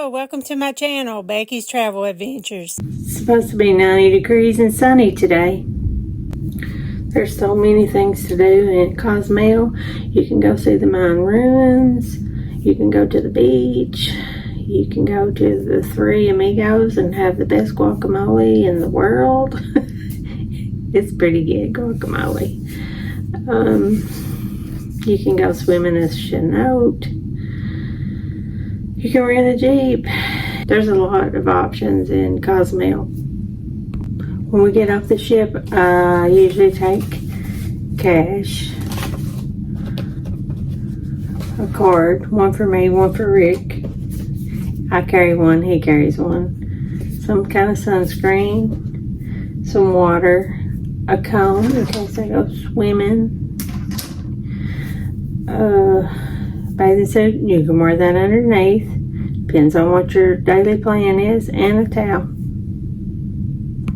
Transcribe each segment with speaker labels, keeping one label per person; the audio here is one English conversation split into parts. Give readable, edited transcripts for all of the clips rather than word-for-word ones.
Speaker 1: Hello, welcome to my channel, Becky's Travel Adventures.
Speaker 2: It's supposed to be 90 degrees and sunny today. There's so many things to do in Cozumel. You can go see the Mayan ruins. You can go to the beach. You can go to the Three Amigos and have the best guacamole in the world. It's pretty good guacamole. You can go swimming at Chinook. You can rent a Jeep. There's a lot of options in Cozumel. When we get off the ship, I usually take cash, a card, one for me, one for Rick. I carry one, he carries one. Some kind of sunscreen, some water, a cone in case I go swimming. Bathing suit, you can wear that underneath. Depends on what your daily plan is, and a towel.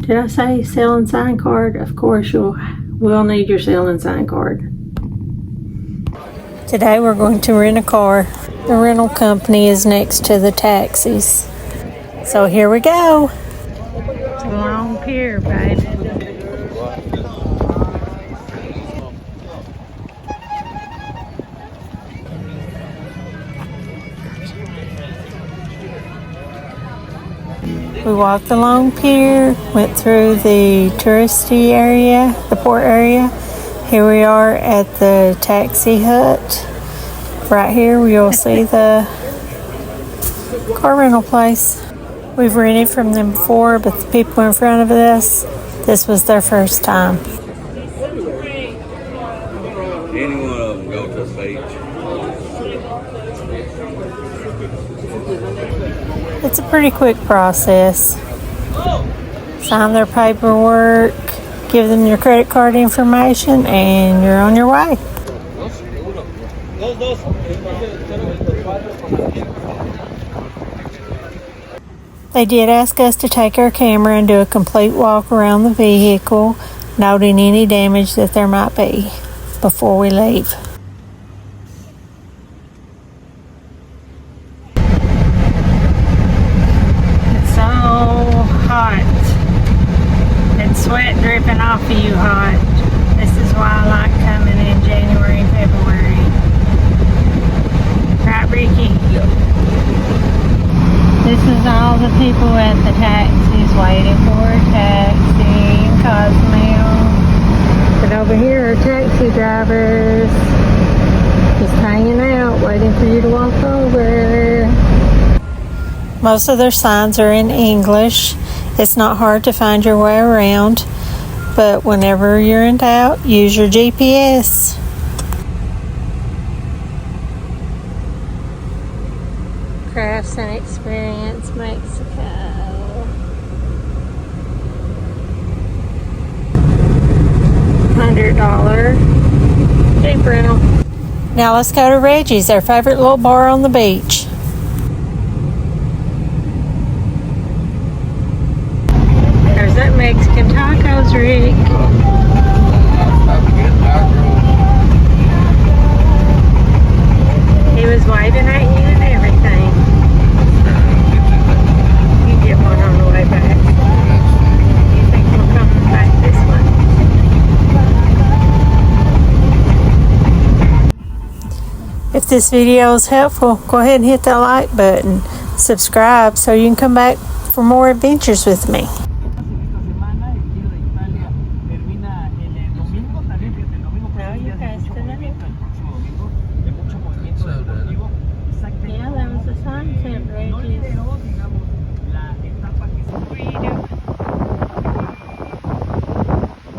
Speaker 2: Did I say sell and sign card? Of course you will need your sell and sign card.
Speaker 1: Today we're going to rent a car. The rental company is next to the taxis. So here we go. It's a long pier, baby. We walked along pier, went through the touristy area, the port area. Here we are at the taxi hut. Right here you'll see the car rental place. We've rented from them before, but the people in front of us, this was their first time.
Speaker 3: Any one of them go to the beach.
Speaker 1: It's a pretty quick process. Sign their paperwork, give them your credit card information, and you're on your way. They did ask us to take our camera and do a complete walk around the vehicle, noting any damage that there might be before we leave. Hot and sweat dripping off of you hot. This is why I like coming in January and February. Right, Ricky?
Speaker 3: Yep.
Speaker 1: This is all the people at the taxis waiting for a taxi in Cozumel. But over here are taxi drivers just hanging out waiting for you to walk over. Most of their signs are in English. It's not hard to find your way around, but whenever you're in doubt, use your GPS. Crafts and Experience Mexico. $100 Jeep rental. Now let's go to Reggie's, their favorite little bar on the beach. There's that Mexican tacos, Rick. He was waving at you and everything. You get one on the way back. You think we'll come back this way? If this video is helpful, go ahead and hit that like button. Subscribe so you can come back for more adventures with me. Yeah, that was a sunset, Reggie. What are you doing?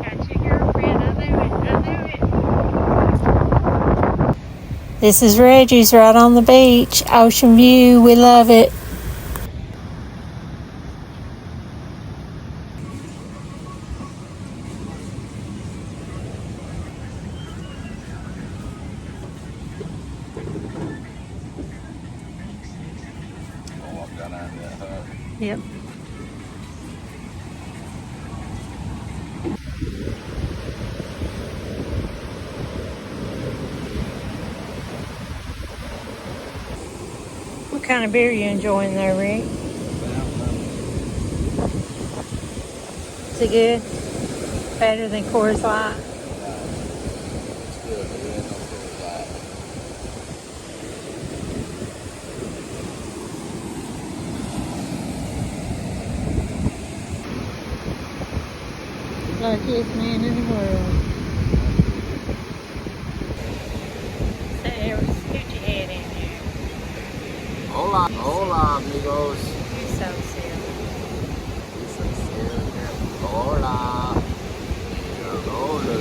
Speaker 1: Got your girlfriend, I knew it. This is Reggie's right on the beach. Ocean view, we love it. Yep. kind of beer you enjoying there, Rick? Is it good? Better than Coors Light?
Speaker 3: It's good, but it ain't no Coors Light.
Speaker 1: Luckiest man in the world. So, scoot your head in here.
Speaker 3: Hola, amigos.
Speaker 1: You're so silly.
Speaker 3: Hola. Hola,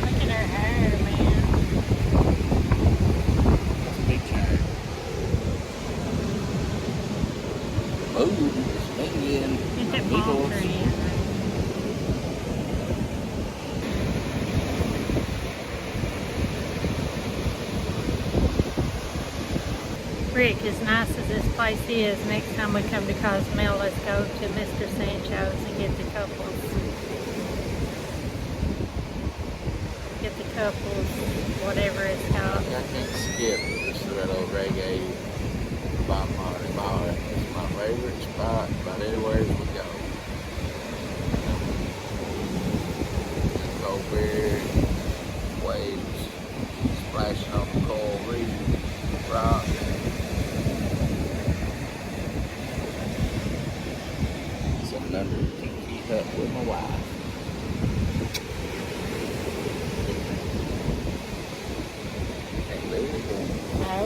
Speaker 1: Look at her hair, man.
Speaker 3: big turn. Oh, swinging.
Speaker 1: Get that palm tree in there. Rick, as nice as this place is, next time we come to Cozumel, let's go to Mr. Sancho's and get the couples. Get the couples, whatever it's called.
Speaker 3: I can't skip this little reggae spot, Mardi bar. It's my favorite spot about anywhere we go. Cold beer, waves, splashing on the coral reef, rock. Sitting under the tiki hut with my wife. Can't believe it.
Speaker 1: No.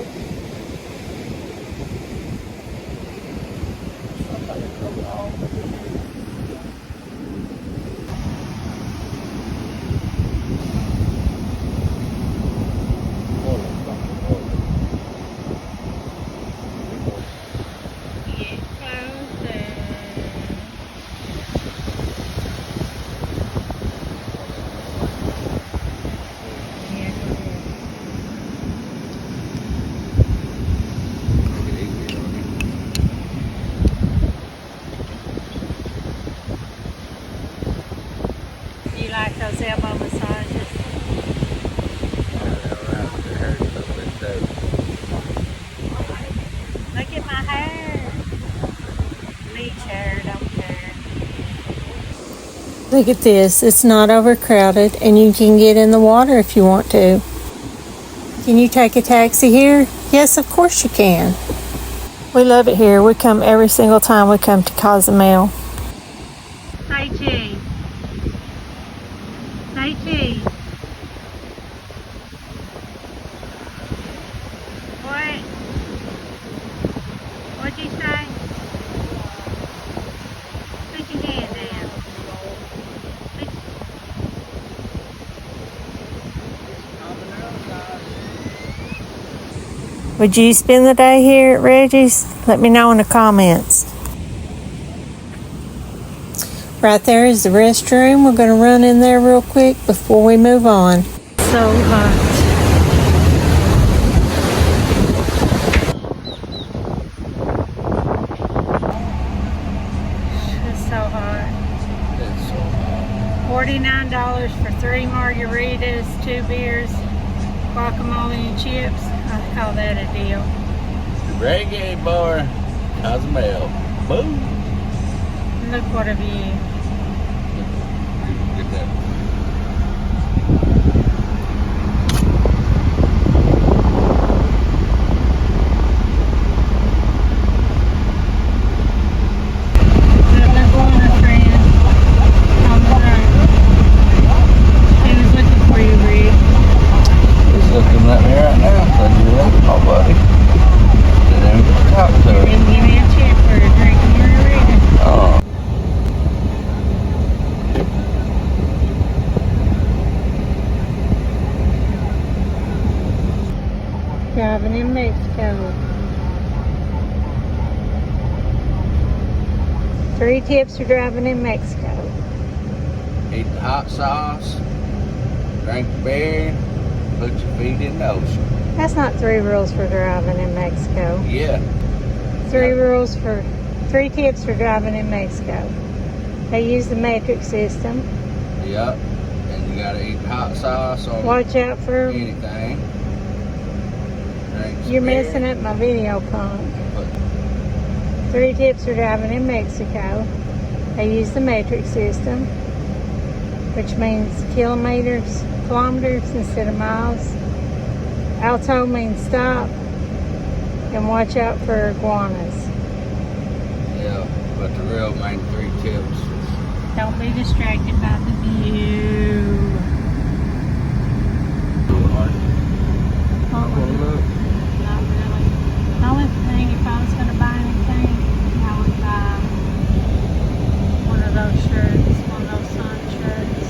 Speaker 3: Somebody come on.
Speaker 1: Get closer. Yeah, go ahead.
Speaker 3: Make it easier on you.
Speaker 1: You like those elbow massages? Look at my hair. Beach hair, don't care. Look at this. It's not overcrowded and you can get in the water if you want to. Can you take a taxi here? Yes, of course you can. We love it here. We come every single time we come to Cozumel. Say cheese. Say cheese. What? What'd you say? Put your hand down. Would you spend the day here at Reggie's? Let me know in the comments. Right there is the restroom. We're going to run in there real quick before we move on. So hot. It's so hot.
Speaker 3: It's so hot.
Speaker 1: $49 for 3 margaritas, 2 beers, guacamole and chips. I call that a deal.
Speaker 3: Reggae bar, Cozumel. Boom.
Speaker 1: Look what a view.
Speaker 3: Get that.
Speaker 1: Look on her friend. On the right. He was looking for you, Reed.
Speaker 3: He's looking at me right now. So you look, my buddy. Didn't even get to talk to her.
Speaker 1: Didn't give me a check for a drink of margarita.
Speaker 3: Oh.
Speaker 1: Driving in Mexico. 3 tips for driving in Mexico.
Speaker 3: Eat the hot sauce, drink the beer, put your feet in the ocean.
Speaker 1: That's not 3 rules for driving in Mexico.
Speaker 3: Yeah.
Speaker 1: 3 tips for driving in Mexico. They use the metric system.
Speaker 3: Yep. And you gotta eat hot sauce or
Speaker 1: Watch out for...
Speaker 3: anything.
Speaker 1: You're messing up my video, punk. 3 tips for driving in Mexico. They use the metric system, which means kilometers instead of miles. Alto means stop, and watch out for iguanas.
Speaker 3: Yeah, but the real main 3 tips.
Speaker 1: Don't be distracted by the view. Not really. The only thing, if I was going to buy anything, I would buy one of those shirts, one of those sun shirts.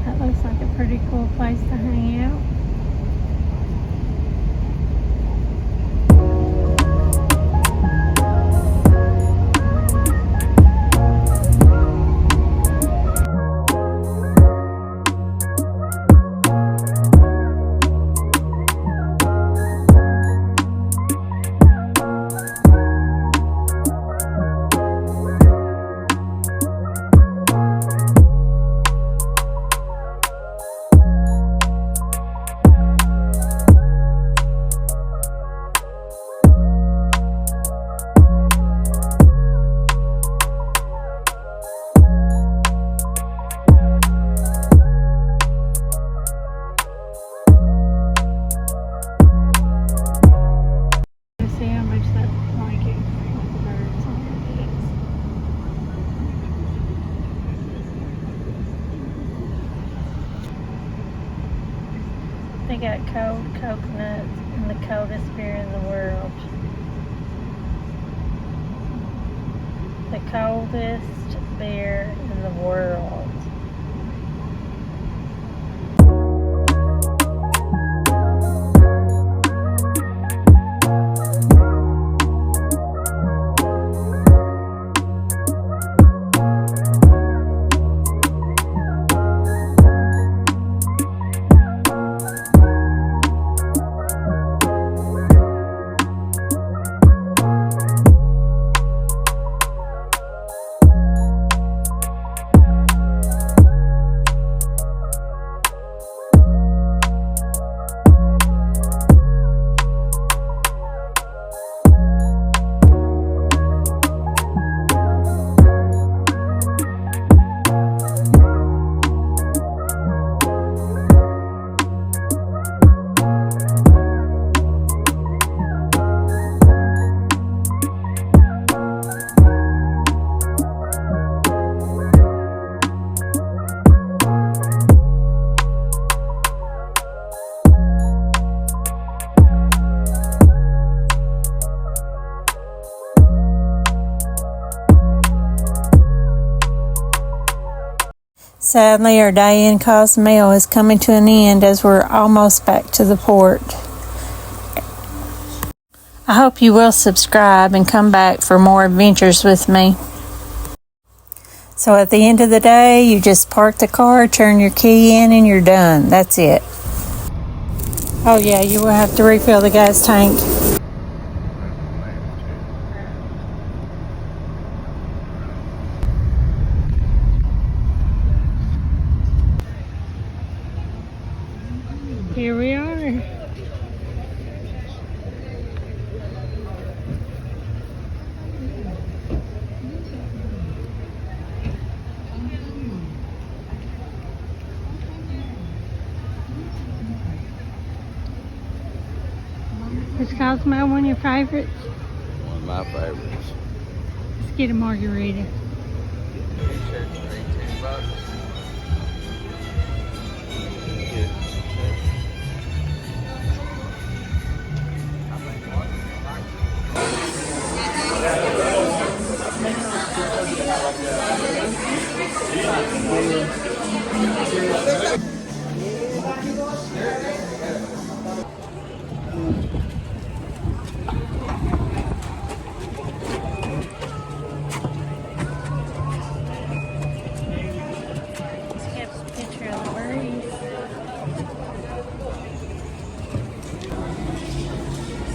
Speaker 1: That looks like a pretty cool place to hang out. See how much that blanket with the birds on it is. They got cold coconuts and the coldest beer in the world. The coldest beer in the world. Sadly, our day in Cozumel is coming to an end as we're almost back to the port. I hope you will subscribe and come back for more adventures with me. So at the end of the day, you just park the car, turn your key in, and you're done. That's it. Oh yeah, you will have to refill the gas tank. Here we are. Is Cozumel one of your favorites?
Speaker 3: One of my favorites.
Speaker 1: Let's get a margarita.
Speaker 3: T-shirts are $18.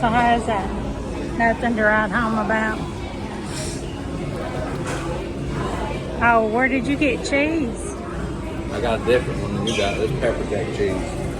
Speaker 1: So how's that? Nothing to write home about. Oh, where did you get cheese?
Speaker 3: I got a different one than you got. This pepper jack cheese.